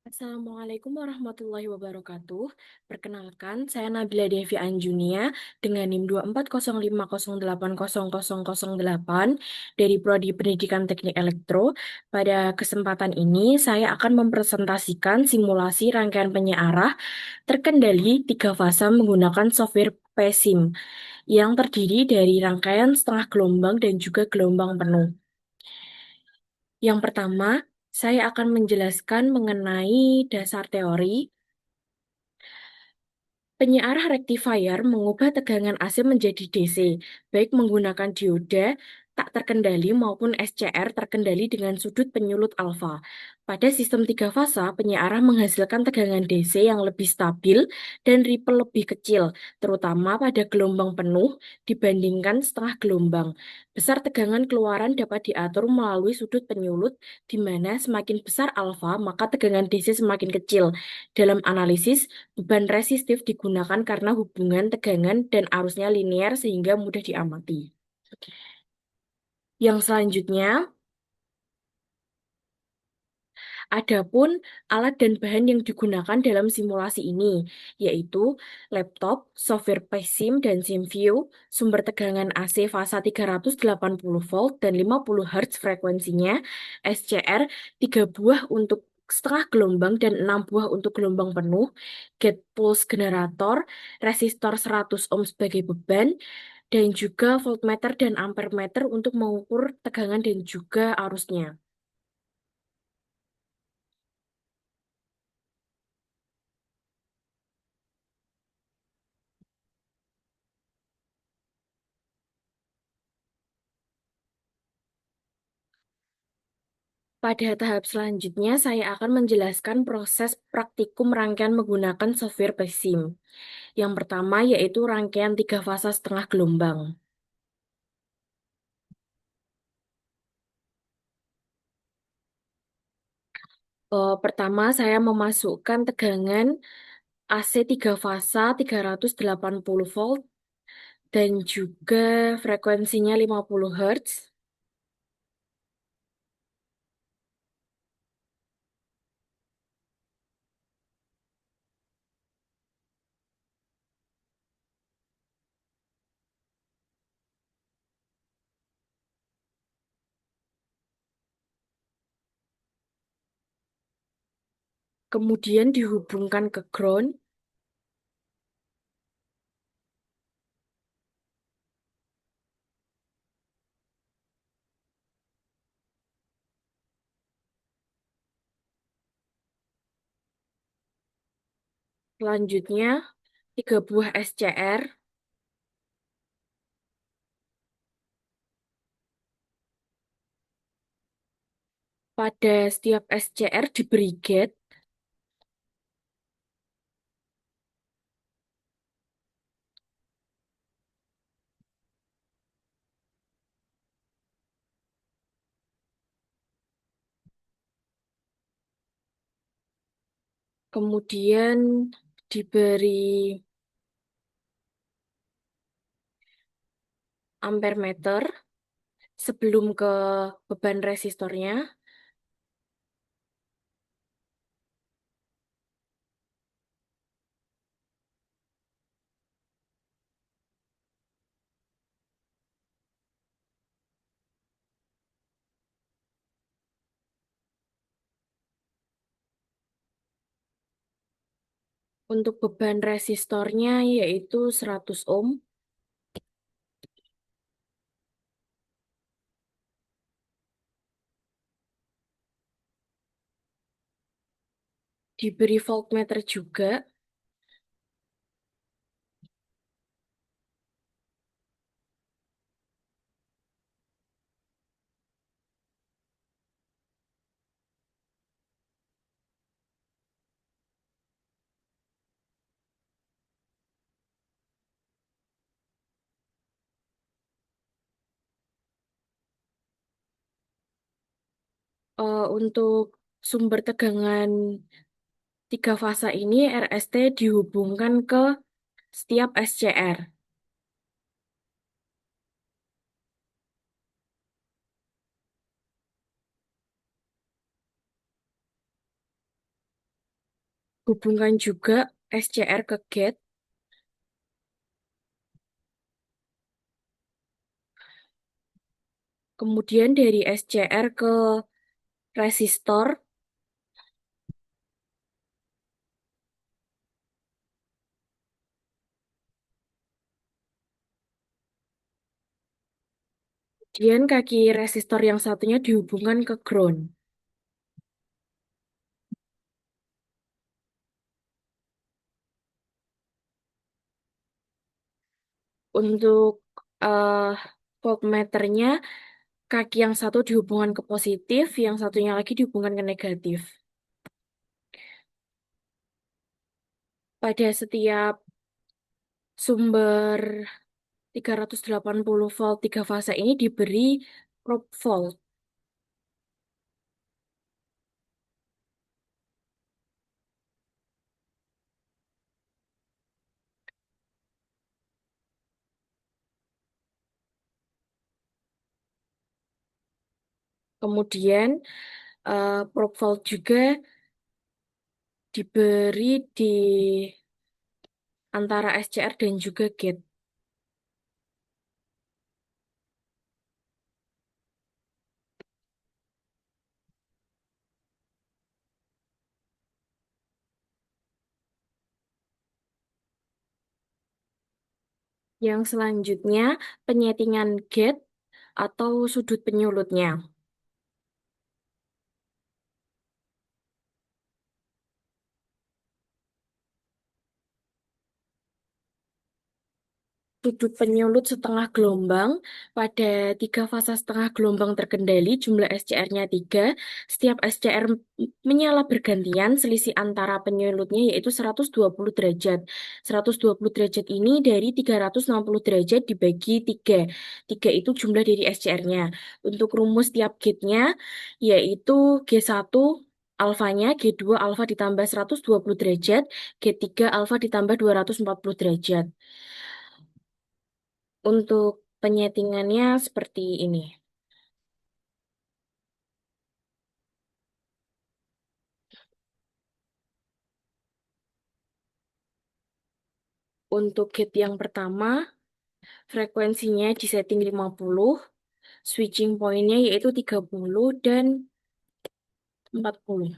Assalamualaikum warahmatullahi wabarakatuh. Perkenalkan, saya Nabila Devi Anjunia dengan NIM 24050080008 dari Prodi Pendidikan Teknik Elektro. Pada kesempatan ini, saya akan mempresentasikan simulasi rangkaian penyearah terkendali tiga fase menggunakan software PESIM yang terdiri dari rangkaian setengah gelombang dan juga gelombang penuh. Yang pertama, saya akan menjelaskan mengenai dasar teori. Penyearah rectifier mengubah tegangan AC menjadi DC, baik menggunakan dioda tak terkendali maupun SCR terkendali dengan sudut penyulut alfa. Pada sistem tiga fasa, penyearah menghasilkan tegangan DC yang lebih stabil dan ripple lebih kecil, terutama pada gelombang penuh dibandingkan setengah gelombang. Besar tegangan keluaran dapat diatur melalui sudut penyulut, di mana semakin besar alfa, maka tegangan DC semakin kecil. Dalam analisis, beban resistif digunakan karena hubungan tegangan dan arusnya linear sehingga mudah diamati. Yang selanjutnya, adapun alat dan bahan yang digunakan dalam simulasi ini, yaitu laptop, software PESIM dan SimView, sumber tegangan AC fasa 380 volt dan 50 Hz frekuensinya, SCR 3 buah untuk setengah gelombang dan 6 buah untuk gelombang penuh, gate pulse generator, resistor 100 ohm sebagai beban, dan juga voltmeter dan ampermeter untuk mengukur tegangan dan juga arusnya. Pada tahap selanjutnya, saya akan menjelaskan proses praktikum rangkaian menggunakan software PESIM. Yang pertama yaitu rangkaian tiga fasa setengah gelombang. Pertama, saya memasukkan tegangan AC tiga fasa 380 volt dan juga frekuensinya 50 Hz. Kemudian dihubungkan ke ground. Selanjutnya, tiga buah SCR. Pada setiap SCR diberi gate. Kemudian diberi ampermeter sebelum ke beban resistornya. Untuk beban resistornya yaitu 100 ohm. Diberi voltmeter juga. Untuk sumber tegangan tiga fasa ini RST dihubungkan ke setiap SCR. Hubungkan juga SCR ke gate, kemudian dari SCR ke resistor, kemudian kaki resistor yang satunya dihubungkan ke ground. Untuk eh voltmeternya, kaki yang satu dihubungkan ke positif, yang satunya lagi dihubungkan ke negatif. Pada setiap sumber 380 volt tiga fase ini diberi probe volt. Kemudian probe volt juga diberi di antara SCR dan juga gate. Yang selanjutnya penyetingan gate atau sudut penyulutnya. Sudut penyulut setengah gelombang pada tiga fasa setengah gelombang terkendali, jumlah SCR-nya 3. Setiap SCR menyala bergantian, selisih antara penyulutnya yaitu 120 derajat. 120 derajat ini dari 360 derajat dibagi 3. 3 itu jumlah dari SCR-nya. Untuk rumus tiap gate-nya yaitu G1 alfanya, G2 alfa ditambah 120 derajat, G3 alfa ditambah 240 derajat. Untuk penyetingannya seperti ini. Untuk gate yang pertama, frekuensinya disetting 50, switching point-nya yaitu 30 dan 40.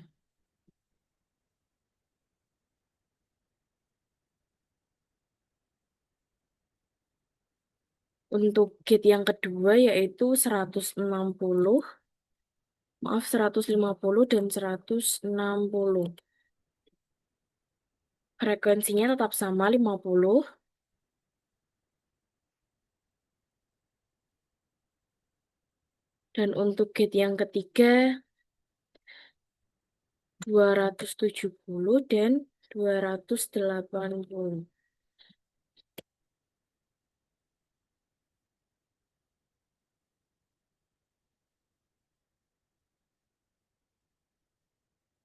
Untuk gate yang kedua yaitu 160, maaf 150 dan 160. Frekuensinya tetap sama 50. Dan untuk gate yang ketiga 270 dan 280.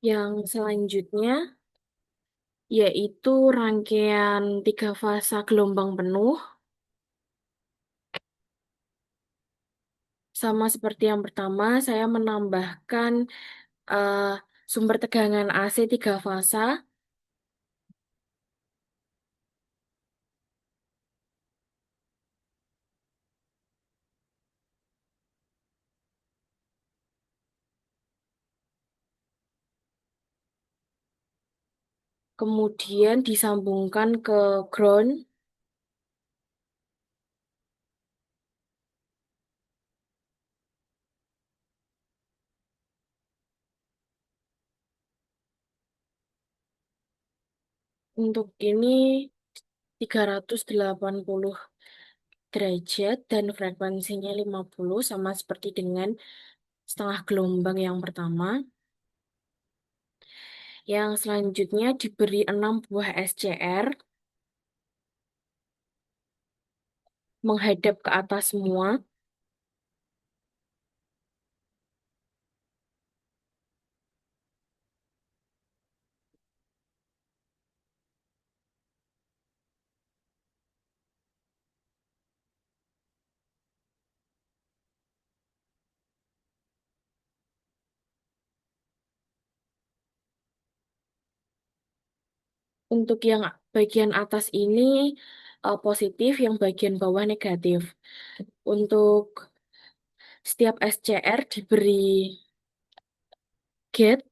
Yang selanjutnya yaitu rangkaian tiga fasa gelombang penuh, sama seperti yang pertama, saya menambahkan eh, sumber tegangan AC tiga fasa, kemudian disambungkan ke ground. Untuk ini 380 derajat dan frekuensinya 50 sama seperti dengan setengah gelombang yang pertama. Yang selanjutnya diberi 6 buah SCR menghadap ke atas semua. Untuk yang bagian atas ini positif, yang bagian bawah negatif. Untuk setiap SCR diberi gate,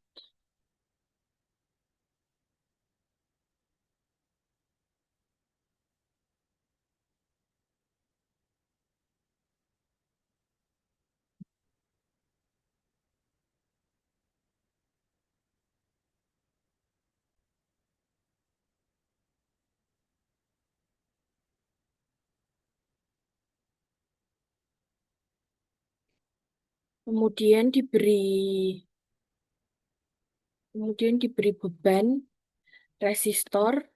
kemudian diberi beban resistor.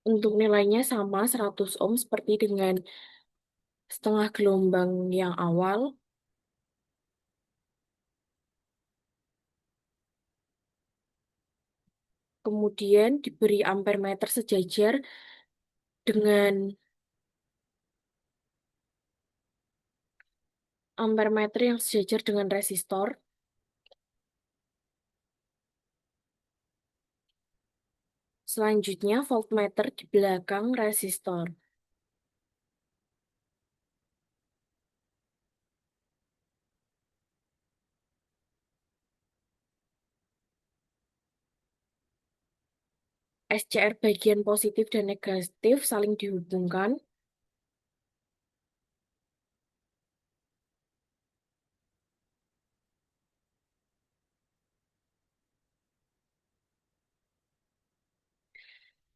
Untuk nilainya sama 100 ohm seperti dengan setengah gelombang yang awal. Kemudian diberi ampere meter sejajar dengan ampere meter yang sejajar dengan resistor. Selanjutnya voltmeter di belakang resistor. SCR bagian positif dan negatif saling dihubungkan.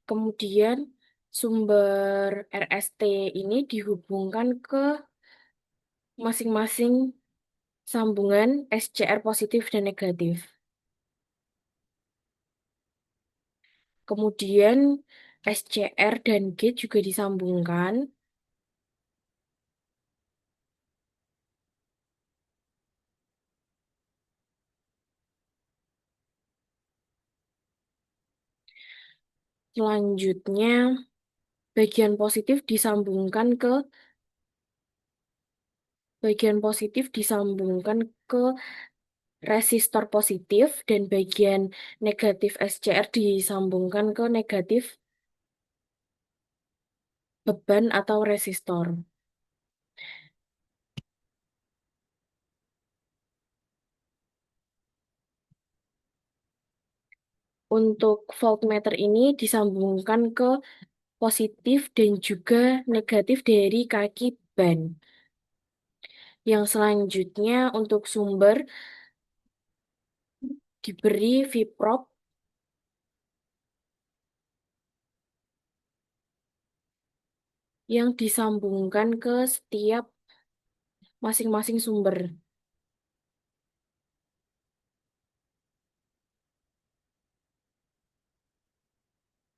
Kemudian sumber RST ini dihubungkan ke masing-masing sambungan SCR positif dan negatif. Kemudian SCR dan gate juga disambungkan. Selanjutnya bagian positif disambungkan ke bagian positif disambungkan ke resistor positif dan bagian negatif SCR disambungkan ke negatif beban atau resistor. Untuk voltmeter ini disambungkan ke positif dan juga negatif dari kaki ban. Yang selanjutnya untuk sumber diberi V-prop yang disambungkan ke setiap masing-masing sumber.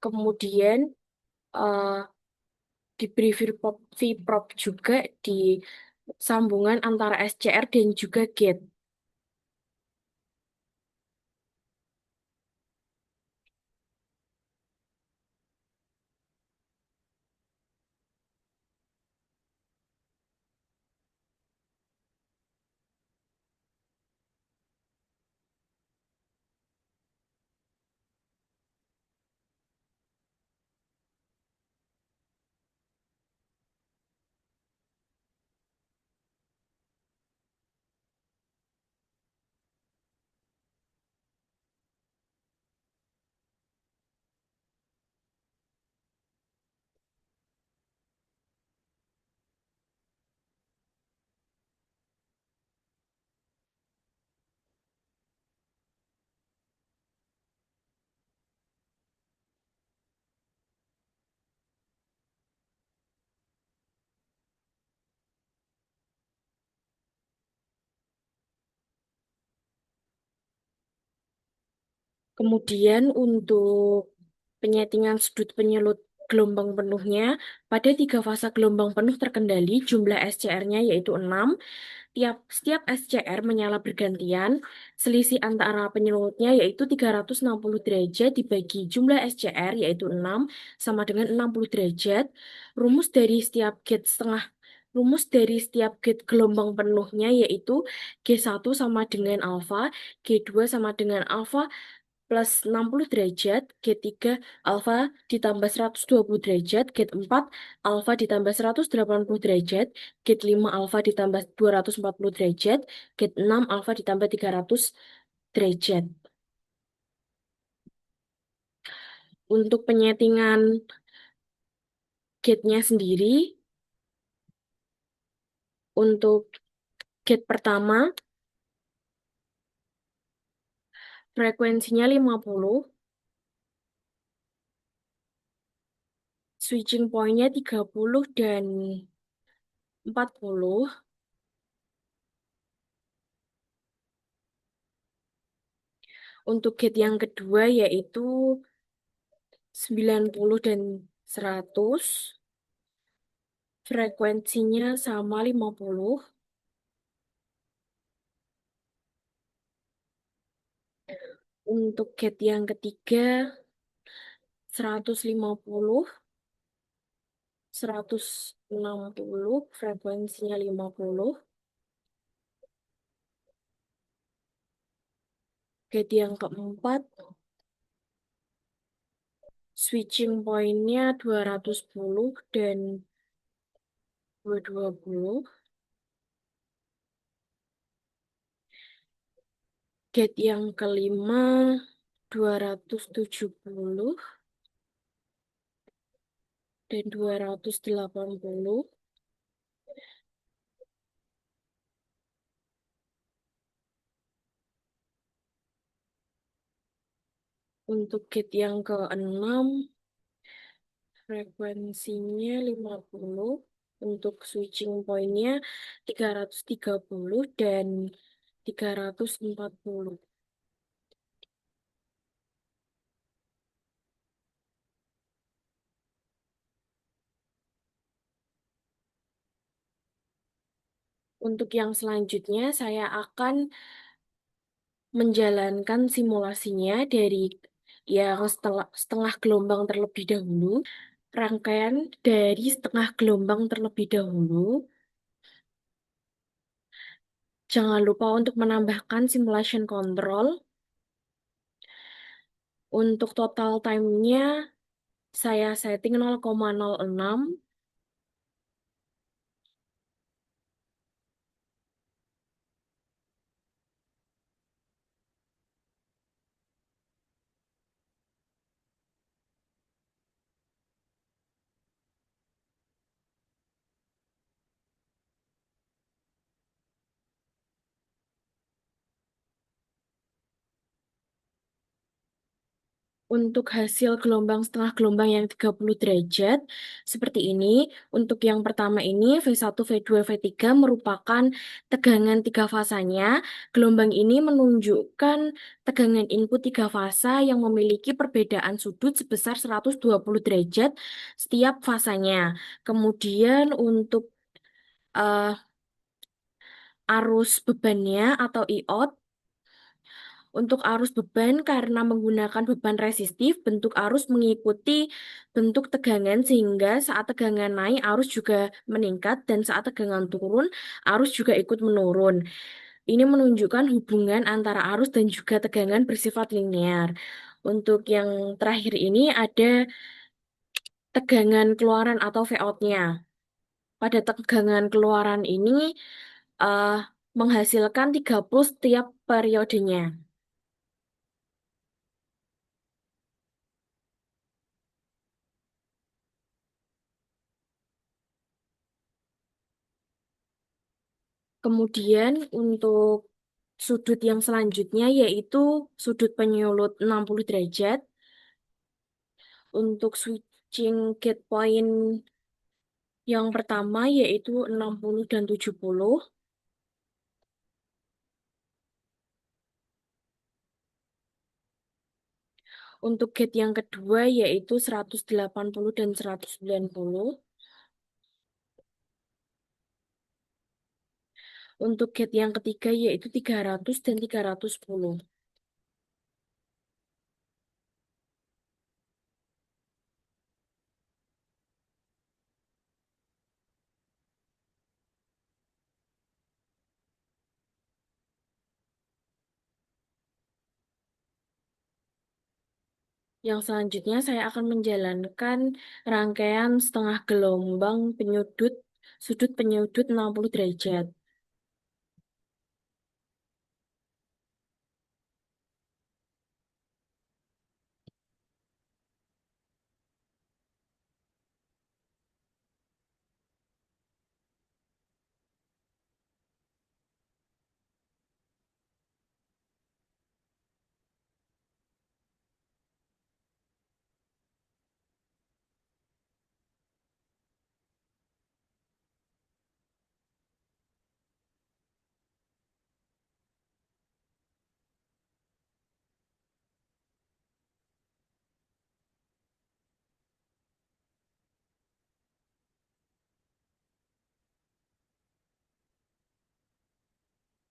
Kemudian eh, diberi V-prop juga di sambungan antara SCR dan juga gate. Kemudian untuk penyetingan sudut penyelut gelombang penuhnya. Pada tiga fase gelombang penuh terkendali, jumlah SCR-nya yaitu 6. Setiap SCR menyala bergantian. Selisih antara penyurutnya yaitu 360 derajat dibagi jumlah SCR yaitu 6 sama dengan 60 derajat. Rumus dari setiap gate setengah Rumus dari setiap gate gelombang penuhnya yaitu G1 sama dengan alfa, G2 sama dengan alfa plus 60 derajat, G3 alfa ditambah 120 derajat, G4 alfa ditambah 180 derajat, G5 alfa ditambah 240 derajat, G6 alfa ditambah 300 derajat. Untuk penyetingan gate-nya sendiri, untuk gate pertama frekuensinya 50, switching point-nya 30 dan 40. Untuk gate yang kedua yaitu 90 dan 100, frekuensinya sama 50. Untuk gate yang ketiga 150, 160, frekuensinya 50. Gate yang keempat switching point-nya 210 dan 220. Gate yang kelima 270 dan 280. Untuk gate yang keenam frekuensinya 50. Untuk switching point-nya 330 dan 340. Untuk yang selanjutnya, saya akan menjalankan simulasinya dari yang setengah gelombang terlebih dahulu. Rangkaian dari setengah gelombang terlebih dahulu. Jangan lupa untuk menambahkan simulation control. Untuk total time-nya, saya setting 0,06. Untuk hasil gelombang setengah gelombang yang 30 derajat, seperti ini. Untuk yang pertama ini, V1, V2, V3 merupakan tegangan tiga fasanya. Gelombang ini menunjukkan tegangan input tiga fasa yang memiliki perbedaan sudut sebesar 120 derajat setiap fasanya. Kemudian untuk eh, arus bebannya atau iot, untuk arus beban karena menggunakan beban resistif, bentuk arus mengikuti bentuk tegangan sehingga saat tegangan naik arus juga meningkat dan saat tegangan turun arus juga ikut menurun. Ini menunjukkan hubungan antara arus dan juga tegangan bersifat linear. Untuk yang terakhir ini ada tegangan keluaran atau Vout-nya. Pada tegangan keluaran ini eh, menghasilkan 30 setiap periodenya. Kemudian untuk sudut yang selanjutnya yaitu sudut penyulut 60 derajat. Untuk switching gate point yang pertama yaitu 60 dan 70. Untuk gate yang kedua yaitu 180 dan 190. Untuk gate yang ketiga yaitu 300 dan 310. Yang selanjutnya saya akan menjalankan rangkaian setengah gelombang penyudut sudut penyudut 60 derajat.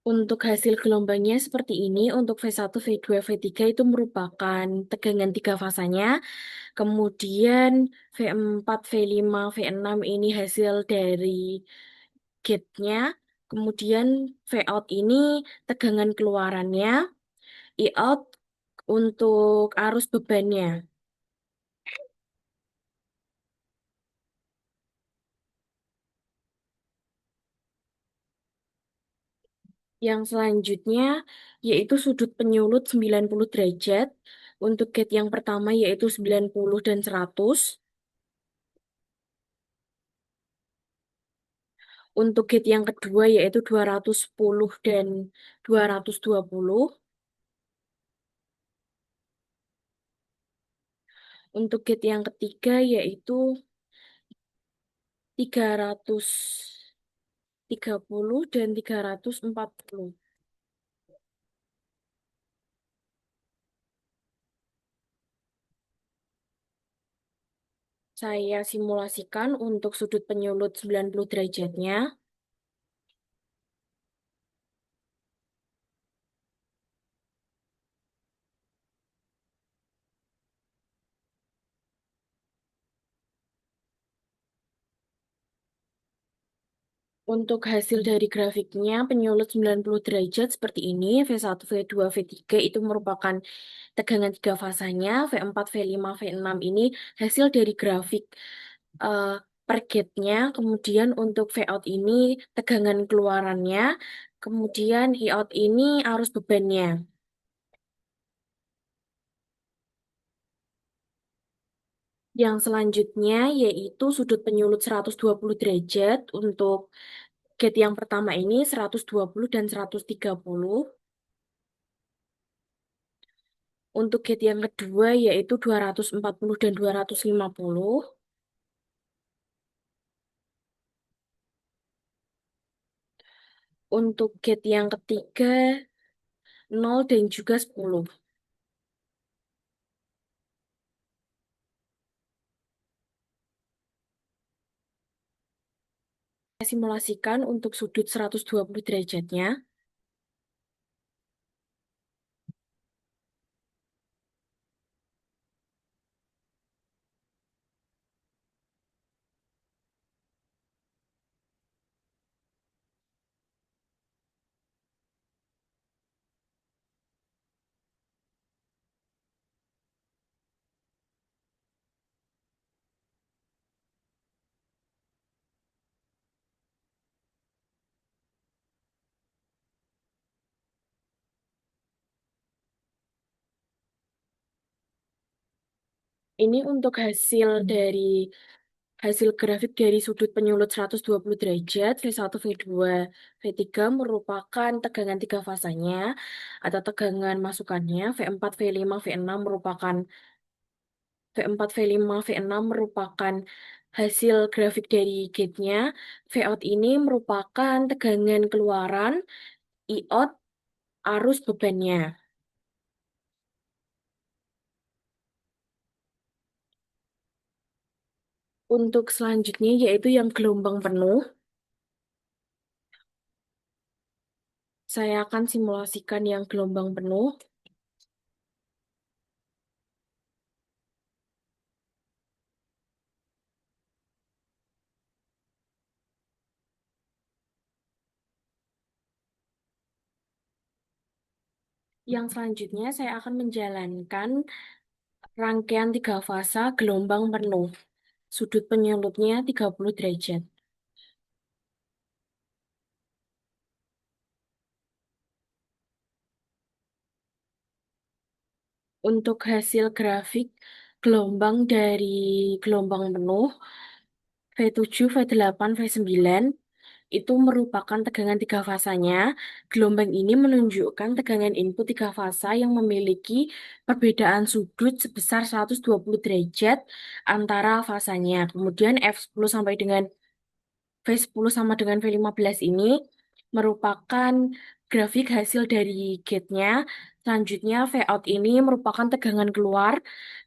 Untuk hasil gelombangnya seperti ini, untuk V1, V2, V3 itu merupakan tegangan tiga fasanya. Kemudian V4, V5, V6 ini hasil dari gate-nya. Kemudian V out ini tegangan keluarannya. I out untuk arus bebannya. Yang selanjutnya yaitu sudut penyulut 90 derajat. Untuk gate yang pertama yaitu 90 dan 100. Untuk gate yang kedua yaitu 210 dan 220. Untuk gate yang ketiga yaitu 330 dan 340. Saya simulasikan untuk sudut penyulut 90 derajatnya. Untuk hasil dari grafiknya, penyulut 90 derajat seperti ini, V1, V2, V3 itu merupakan tegangan tiga fasanya, V4, V5, V6 ini hasil dari grafik eh, per gate-nya, kemudian untuk V out ini tegangan keluarannya, kemudian I out ini arus bebannya. Yang selanjutnya yaitu sudut penyulut 120 derajat untuk gate yang pertama ini 120 dan 130. Untuk gate yang kedua yaitu 240 dan 250. Untuk gate yang ketiga 0 dan juga 10. Saya simulasikan untuk sudut 120 derajatnya. Ini untuk hasil grafik dari sudut penyulut 120 derajat, V1, V2, V3 merupakan tegangan tiga fasanya atau tegangan masukannya, V4, V5, V6 merupakan V4, V5, V6 merupakan hasil grafik dari gate-nya. V out ini merupakan tegangan keluaran, I out arus bebannya. Untuk selanjutnya yaitu yang gelombang penuh, saya akan simulasikan yang gelombang penuh. Yang selanjutnya saya akan menjalankan rangkaian tiga fasa gelombang penuh. Sudut penyulutnya 30 derajat. Untuk hasil grafik gelombang dari gelombang penuh V7, V8, V9 itu merupakan tegangan tiga fasanya. Gelombang ini menunjukkan tegangan input tiga fasa yang memiliki perbedaan sudut sebesar 120 derajat antara fasanya. Kemudian F10 sampai dengan V10 sama dengan V15 ini merupakan grafik hasil dari gate-nya. Selanjutnya, V-out ini merupakan tegangan keluar.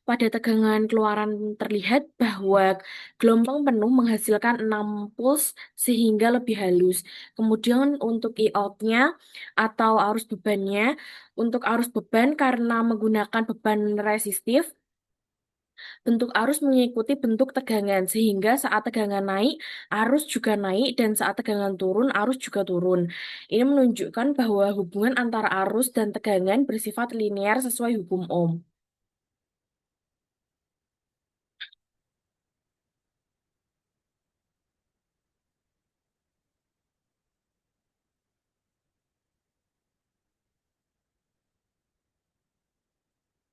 Pada tegangan keluaran terlihat bahwa gelombang penuh menghasilkan 6 puls sehingga lebih halus. Kemudian untuk I-out-nya atau arus bebannya, untuk arus beban karena menggunakan beban resistif, bentuk arus mengikuti bentuk tegangan, sehingga saat tegangan naik, arus juga naik, dan saat tegangan turun, arus juga turun. Ini menunjukkan bahwa hubungan antara arus dan tegangan bersifat linear sesuai hukum Ohm.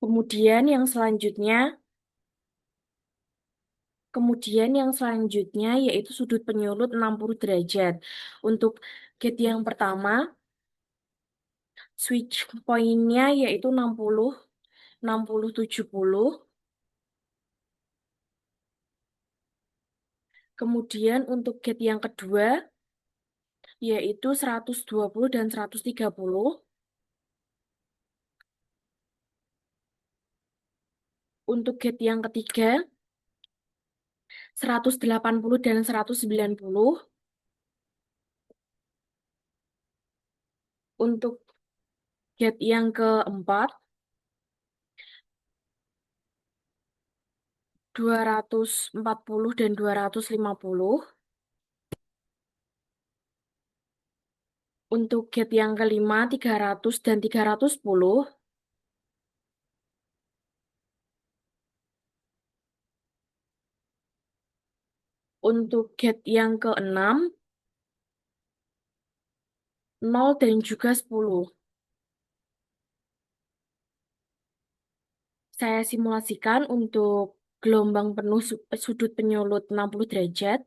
Kemudian yang selanjutnya, kemudian yang selanjutnya yaitu sudut penyulut 60 derajat. Untuk gate yang pertama, switch point-nya yaitu 60, 60, 70. Kemudian untuk gate yang kedua, yaitu 120 dan 130. Untuk gate yang ketiga, 180 dan 190. Untuk gate yang keempat, 240 dan 250. Untuk gate yang kelima, 300 dan 310. Untuk gate yang keenam, 0 dan juga 10. Saya simulasikan untuk gelombang penuh sudut penyulut 60 derajat.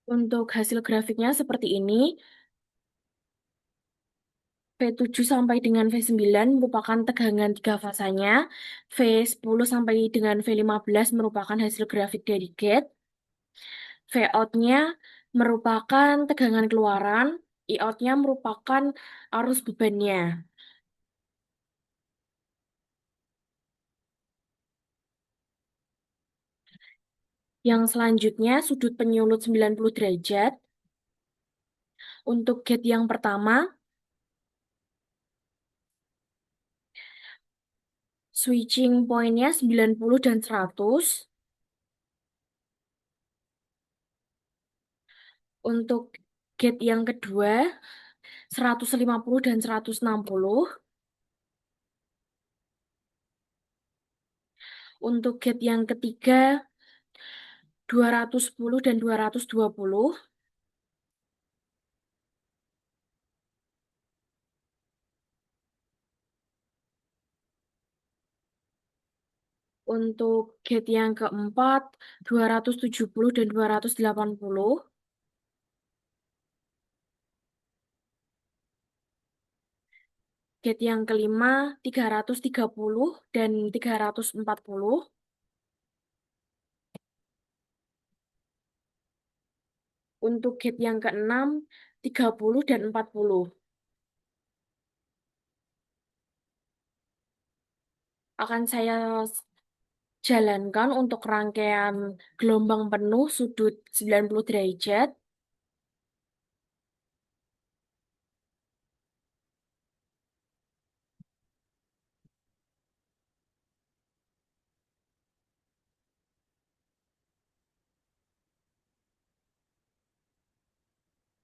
Untuk hasil grafiknya seperti ini. V7 sampai dengan V9 merupakan tegangan tiga fasanya. V10 sampai dengan V15 merupakan hasil grafik dari gate. V-out-nya merupakan tegangan keluaran. I-out-nya merupakan arus bebannya. Yang selanjutnya sudut penyulut 90 derajat. Untuk gate yang pertama, switching point-nya 90 dan 100. Untuk gate yang kedua, 150 dan 160. Untuk gate yang ketiga, 210 dan 220. Untuk gate yang keempat, 270 dan 280. Gate yang kelima, 330 dan 340. Untuk gate yang keenam, 30 dan 40. Akan saya jalankan untuk rangkaian gelombang penuh sudut 90 derajat.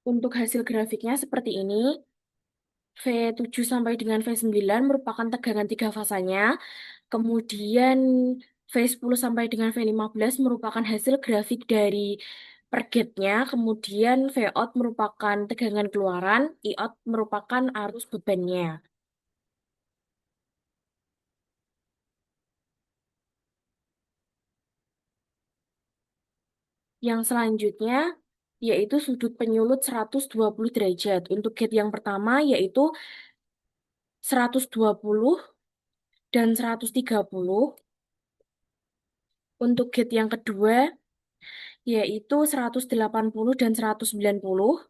Untuk hasil grafiknya seperti ini. V7 sampai dengan V9 merupakan tegangan tiga fasanya. Kemudian V10 sampai dengan V15 merupakan hasil grafik dari per gate-nya. Kemudian V-out merupakan tegangan keluaran, I-out merupakan arus bebannya. Yang selanjutnya yaitu sudut penyulut 120 derajat. Untuk gate yang pertama yaitu 120 dan 130. Untuk gate yang kedua yaitu 180 dan 190.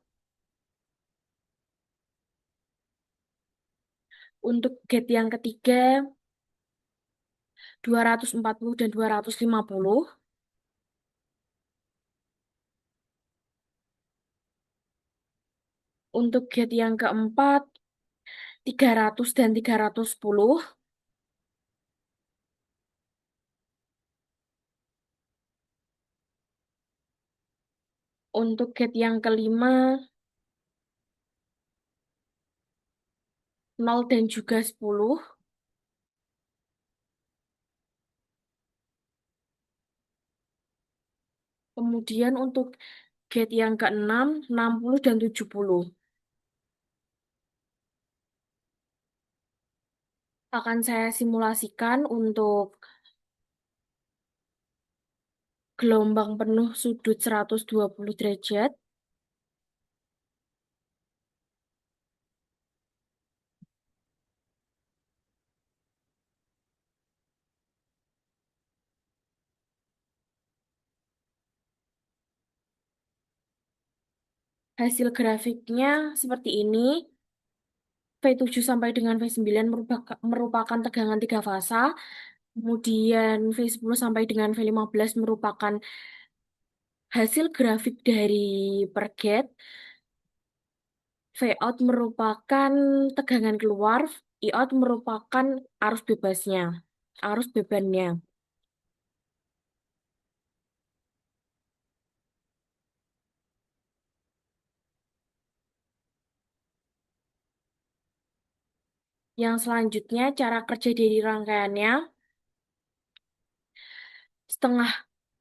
Untuk gate yang ketiga 240 dan 250. Untuk gate yang keempat 300 dan 310. Untuk gate yang kelima 0 dan juga 10. Kemudian untuk gate yang keenam 60 dan 70. Akan saya simulasikan untuk gelombang penuh sudut 120 derajat. Hasil grafiknya seperti ini. V7 sampai dengan V9 merupakan tegangan tiga fasa. Kemudian V10 sampai dengan V15 merupakan hasil grafik dari per gate. V-out merupakan tegangan keluar, I-out merupakan arus bebasnya, arus bebannya. Yang selanjutnya cara kerja dari rangkaiannya, setengah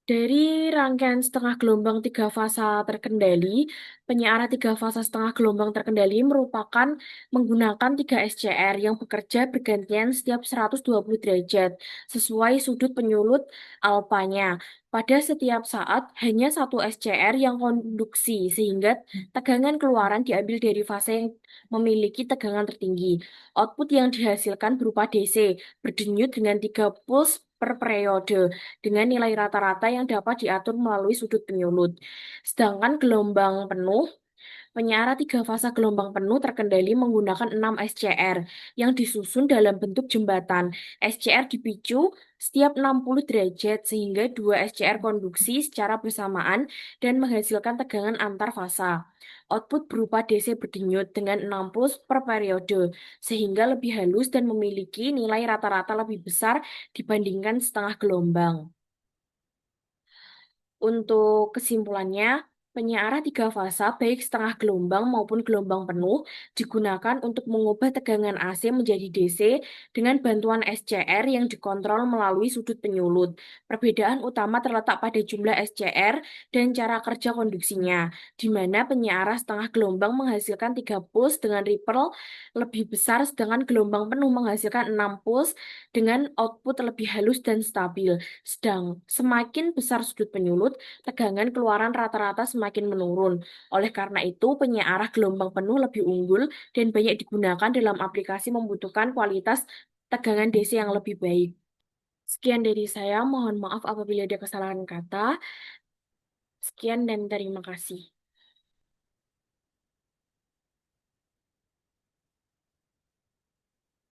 dari rangkaian setengah gelombang tiga fasa terkendali, penyiaran tiga fasa setengah gelombang terkendali merupakan menggunakan 3 SCR yang bekerja bergantian setiap 120 derajat sesuai sudut penyulut alfanya. Pada setiap saat hanya satu SCR yang konduksi sehingga tegangan keluaran diambil dari fase yang memiliki tegangan tertinggi. Output yang dihasilkan berupa DC berdenyut dengan 3 puls per periode dengan nilai rata-rata yang dapat diatur melalui sudut penyulut. Sedangkan gelombang penuh, penyiaran tiga fasa gelombang penuh terkendali menggunakan 6 SCR yang disusun dalam bentuk jembatan. SCR dipicu setiap 60 derajat sehingga dua SCR konduksi secara bersamaan dan menghasilkan tegangan antar fasa. Output berupa DC berdenyut dengan 6 puls per periode sehingga lebih halus dan memiliki nilai rata-rata lebih besar dibandingkan setengah gelombang. Untuk kesimpulannya, penyiaran tiga fasa baik setengah gelombang maupun gelombang penuh digunakan untuk mengubah tegangan AC menjadi DC dengan bantuan SCR yang dikontrol melalui sudut penyulut. Perbedaan utama terletak pada jumlah SCR dan cara kerja konduksinya, di mana penyiaran setengah gelombang menghasilkan 3 puls dengan ripple lebih besar, sedangkan gelombang penuh menghasilkan 6 puls dengan output lebih halus dan stabil. Semakin besar sudut penyulut, tegangan keluaran rata-rata semakin menurun. Oleh karena itu, penyiarah gelombang penuh lebih unggul dan banyak digunakan dalam aplikasi membutuhkan kualitas tegangan DC yang lebih baik. Sekian dari saya, mohon maaf apabila ada kesalahan kata. Sekian dan terima kasih.